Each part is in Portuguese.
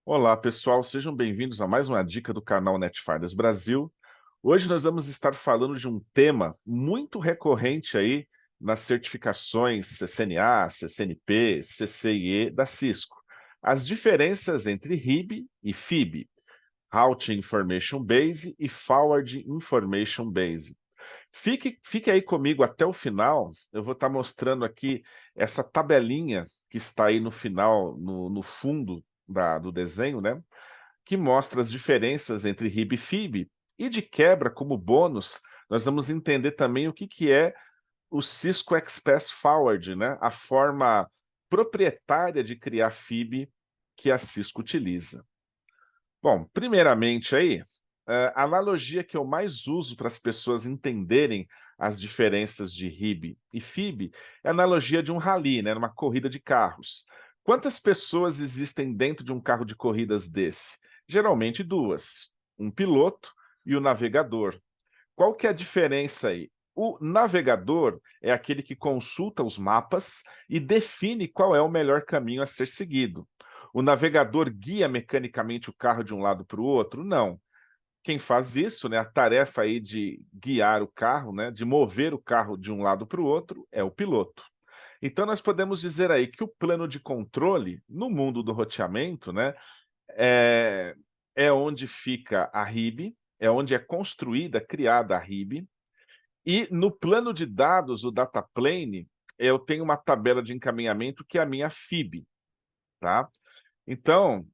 Olá, pessoal, sejam bem-vindos a mais uma dica do canal Netfinders Brasil. Hoje nós vamos estar falando de um tema muito recorrente aí nas certificações CCNA, CCNP, CCIE da Cisco. As diferenças entre RIB e FIB, Routing Information Base e Forward Information Base. Fique aí comigo até o final, eu vou estar mostrando aqui essa tabelinha que está aí no final, no fundo do desenho, né? Que mostra as diferenças entre RIB e FIB, e de quebra, como bônus, nós vamos entender também o que é o Cisco Express Forward, né? A forma proprietária de criar FIB que a Cisco utiliza. Bom, primeiramente aí, a analogia que eu mais uso para as pessoas entenderem as diferenças de RIB e FIB é a analogia de um rally, né, numa corrida de carros. Quantas pessoas existem dentro de um carro de corridas desse? Geralmente duas, um piloto e o navegador. Qual que é a diferença aí? O navegador é aquele que consulta os mapas e define qual é o melhor caminho a ser seguido. O navegador guia mecanicamente o carro de um lado para o outro? Não. Quem faz isso, né, a tarefa aí de guiar o carro, né, de mover o carro de um lado para o outro, é o piloto. Então nós podemos dizer aí que o plano de controle, no mundo do roteamento, né, é, é onde fica a RIB, é onde é construída, criada a RIB, e no plano de dados, o data plane, eu tenho uma tabela de encaminhamento que é a minha FIB, tá? Então,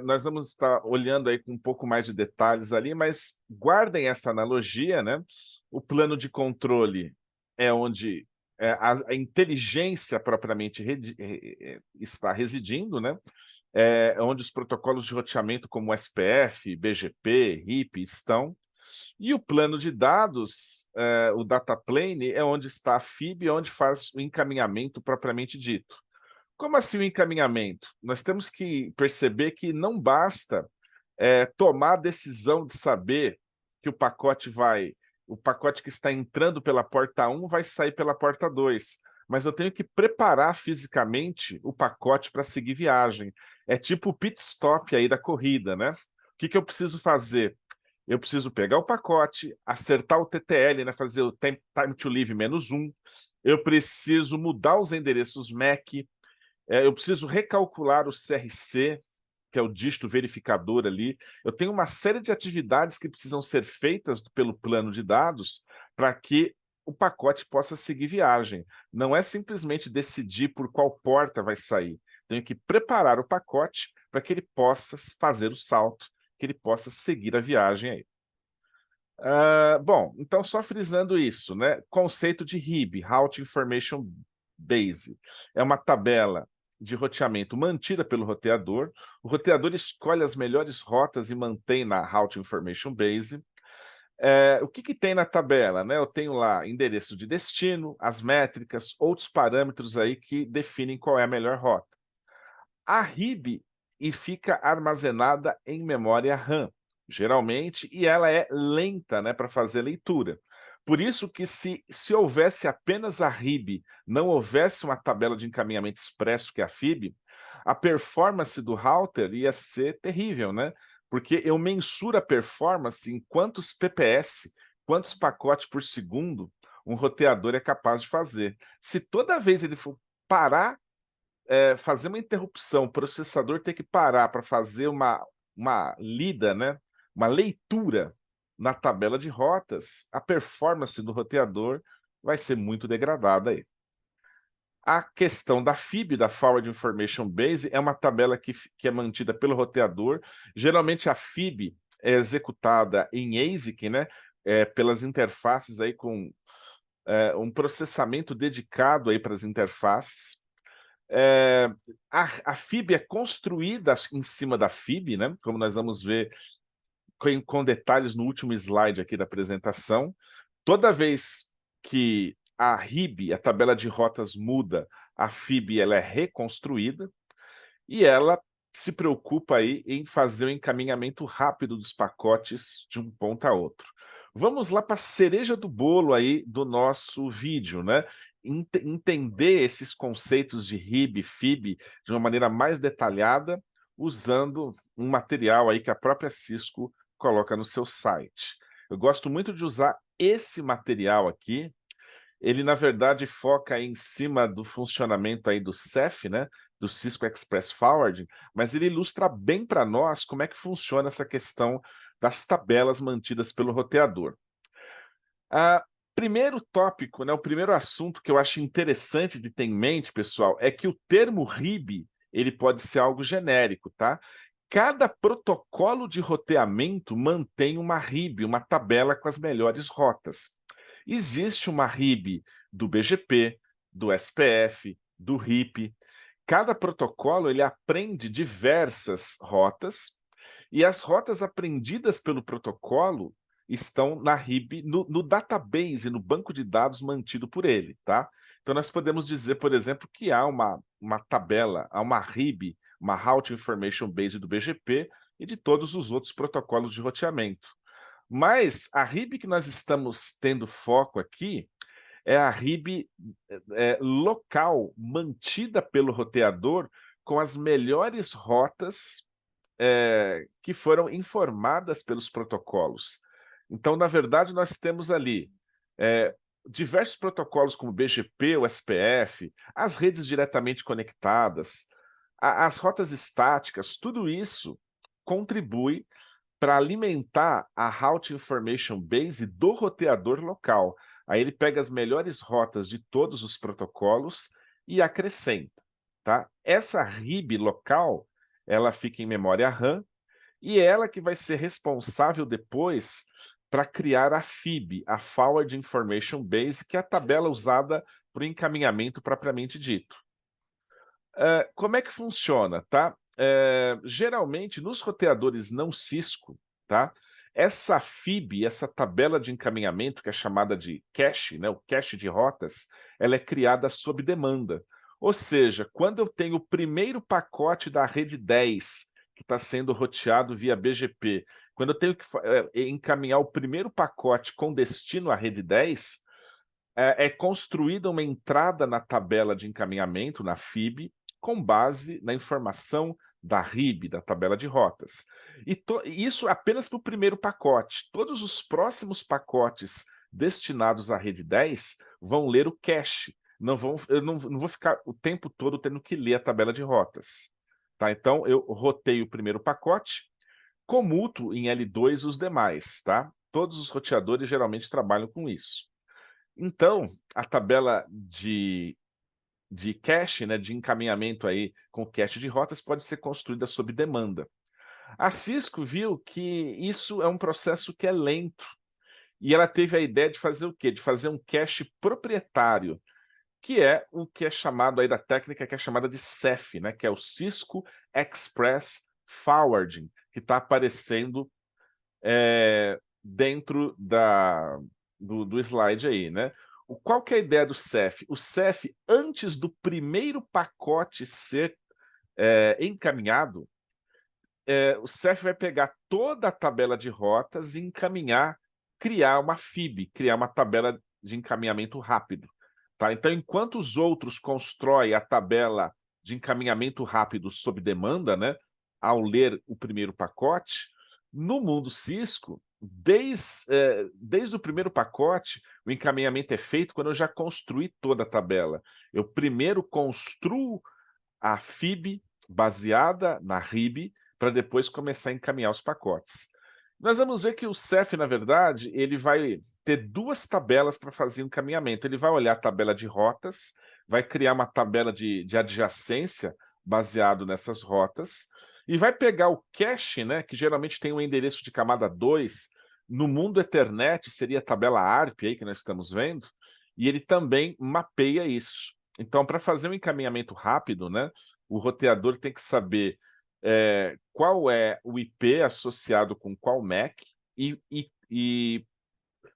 nós vamos estar olhando aí com um pouco mais de detalhes ali, mas guardem essa analogia, né? O plano de controle é onde a inteligência propriamente está residindo, né? É onde os protocolos de roteamento como SPF, BGP, RIP estão. E o plano de dados, o data plane, é onde está a FIB, onde faz o encaminhamento propriamente dito. Como assim o encaminhamento? Nós temos que perceber que não basta tomar a decisão de saber que o pacote que está entrando pela porta 1 vai sair pela porta 2, mas eu tenho que preparar fisicamente o pacote para seguir viagem. É tipo o pit stop aí da corrida, né? O que eu preciso fazer? Eu preciso pegar o pacote, acertar o TTL, né, fazer o time to leave -1, eu preciso mudar os endereços MAC, eu preciso recalcular o CRC, que é o dígito verificador ali. Eu tenho uma série de atividades que precisam ser feitas pelo plano de dados para que o pacote possa seguir viagem. Não é simplesmente decidir por qual porta vai sair. Tenho que preparar o pacote para que ele possa fazer o salto, que ele possa seguir a viagem aí. Bom, então só frisando isso, né? Conceito de RIB, Route Information Base, é uma tabela de roteamento mantida pelo roteador. O roteador escolhe as melhores rotas e mantém na Route Information Base. O que tem na tabela, né? Eu tenho lá endereço de destino, as métricas, outros parâmetros aí que definem qual é a melhor rota. A RIB fica armazenada em memória RAM, geralmente, e ela é lenta, né, para fazer leitura. Por isso que se houvesse apenas a RIB, não houvesse uma tabela de encaminhamento expresso que é a FIB, a performance do router ia ser terrível, né? Porque eu mensuro a performance em quantos PPS, quantos pacotes por segundo um roteador é capaz de fazer. Se toda vez ele for parar, fazer uma interrupção, o processador ter que parar para fazer uma lida, né, uma leitura na tabela de rotas, a performance do roteador vai ser muito degradada aí. A questão da FIB, da Forward Information Base, é uma tabela que é mantida pelo roteador. Geralmente a FIB é executada em ASIC, né, pelas interfaces aí com um processamento dedicado aí para as interfaces. É, a FIB é construída em cima da FIB, né? Como nós vamos ver com detalhes no último slide aqui da apresentação. Toda vez que a RIB, a tabela de rotas, muda, a FIB ela é reconstruída e ela se preocupa aí em fazer o encaminhamento rápido dos pacotes de um ponto a outro. Vamos lá para a cereja do bolo aí do nosso vídeo, né? Entender esses conceitos de RIB, FIB de uma maneira mais detalhada. usando um material aí que a própria Cisco coloca no seu site. Eu gosto muito de usar esse material aqui. Ele, na verdade, foca em cima do funcionamento aí do CEF, né, do Cisco Express Forwarding, mas ele ilustra bem para nós como é que funciona essa questão das tabelas mantidas pelo roteador. Primeiro tópico, né, o primeiro assunto que eu acho interessante de ter em mente, pessoal, é que o termo RIB, ele pode ser algo genérico, tá? Cada protocolo de roteamento mantém uma RIB, uma tabela com as melhores rotas. Existe uma RIB do BGP, do SPF, do RIP. Cada protocolo ele aprende diversas rotas, e as rotas aprendidas pelo protocolo estão na RIB, no database, no banco de dados mantido por ele, tá? Então nós podemos dizer, por exemplo, que há uma tabela, há uma RIB, uma Route Information Base do BGP e de todos os outros protocolos de roteamento. Mas a RIB que nós estamos tendo foco aqui é a RIB local, mantida pelo roteador com as melhores rotas que foram informadas pelos protocolos. Então, na verdade, nós temos ali diversos protocolos como o BGP, o SPF, as redes diretamente conectadas, as rotas estáticas, tudo isso contribui para alimentar a Route Information Base do roteador local. Aí ele pega as melhores rotas de todos os protocolos e acrescenta, tá? Essa RIB local, ela fica em memória RAM e é ela que vai ser responsável depois para criar a FIB, a Forward Information Base, que é a tabela usada para o encaminhamento propriamente dito. Como é que funciona, tá? Geralmente, nos roteadores não Cisco, tá? Essa FIB, essa tabela de encaminhamento, que é chamada de cache, né, o cache de rotas, ela é criada sob demanda. Ou seja, quando eu tenho o primeiro pacote da rede 10, que está sendo roteado via BGP, quando eu tenho que encaminhar o primeiro pacote com destino à rede 10, é construída uma entrada na tabela de encaminhamento, na FIB, com base na informação da RIB, da tabela de rotas. E isso apenas para o primeiro pacote. Todos os próximos pacotes destinados à rede 10 vão ler o cache. Eu não vou ficar o tempo todo tendo que ler a tabela de rotas. Tá? Então, eu roteio o primeiro pacote, comuto em L2 os demais. Tá? Todos os roteadores geralmente trabalham com isso. Então, a tabela de cache, né, de encaminhamento aí com cache de rotas pode ser construída sob demanda. A Cisco viu que isso é um processo que é lento, e ela teve a ideia de fazer o quê? De fazer um cache proprietário, que é o que é chamado aí da técnica que é chamada de CEF, né, que é o Cisco Express Forwarding, que está aparecendo dentro do slide aí, né? Qual que é a ideia do CEF? O CEF, antes do primeiro pacote ser encaminhado, o CEF vai pegar toda a tabela de rotas e encaminhar, criar uma FIB, criar uma tabela de encaminhamento rápido. Tá? Então, enquanto os outros constroem a tabela de encaminhamento rápido sob demanda, né, ao ler o primeiro pacote, no mundo Cisco, desde o primeiro pacote, o encaminhamento é feito quando eu já construí toda a tabela. Eu primeiro construo a FIB baseada na RIB, para depois começar a encaminhar os pacotes. Nós vamos ver que o CEF, na verdade, ele vai ter duas tabelas para fazer o encaminhamento. Ele vai olhar a tabela de rotas, vai criar uma tabela de adjacência baseado nessas rotas, e vai pegar o cache, né, que geralmente tem um endereço de camada 2, no mundo Ethernet seria a tabela ARP aí que nós estamos vendo, e ele também mapeia isso. Então, para fazer um encaminhamento rápido, né, o roteador tem que saber qual é o IP associado com qual MAC e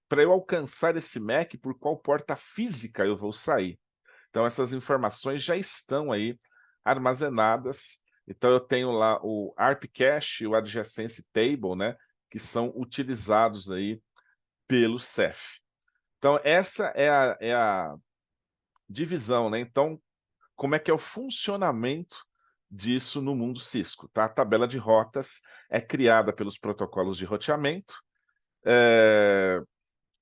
para eu alcançar esse MAC, por qual porta física eu vou sair. Então, essas informações já estão aí armazenadas. Então, eu tenho lá o ARP Cache e o Adjacency Table, né, que são utilizados aí pelo CEF. Então, essa é a divisão, né? Então, como é que é o funcionamento disso no mundo Cisco, tá? A tabela de rotas é criada pelos protocolos de roteamento.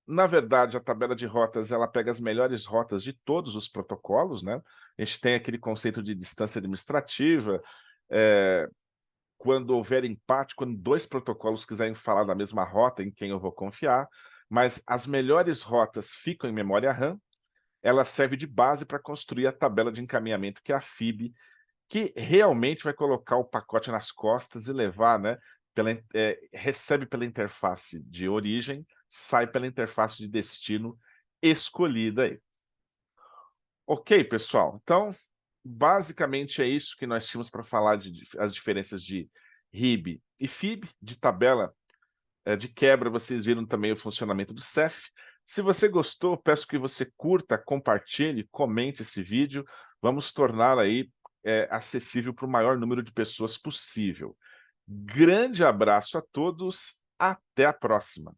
Na verdade, a tabela de rotas, ela pega as melhores rotas de todos os protocolos, né? A gente tem aquele conceito de distância administrativa, quando houver empate, quando dois protocolos quiserem falar da mesma rota, em quem eu vou confiar, mas as melhores rotas ficam em memória RAM, ela serve de base para construir a tabela de encaminhamento, que é a FIB, que realmente vai colocar o pacote nas costas e levar, né, recebe pela interface de origem, sai pela interface de destino escolhida aí. Ok, pessoal? Então, basicamente é isso que nós tínhamos para falar de as diferenças de RIB e FIB, de tabela de quebra. Vocês viram também o funcionamento do Ceph. Se você gostou, peço que você curta, compartilhe, comente esse vídeo. Vamos tornar aí acessível para o maior número de pessoas possível. Grande abraço a todos, até a próxima.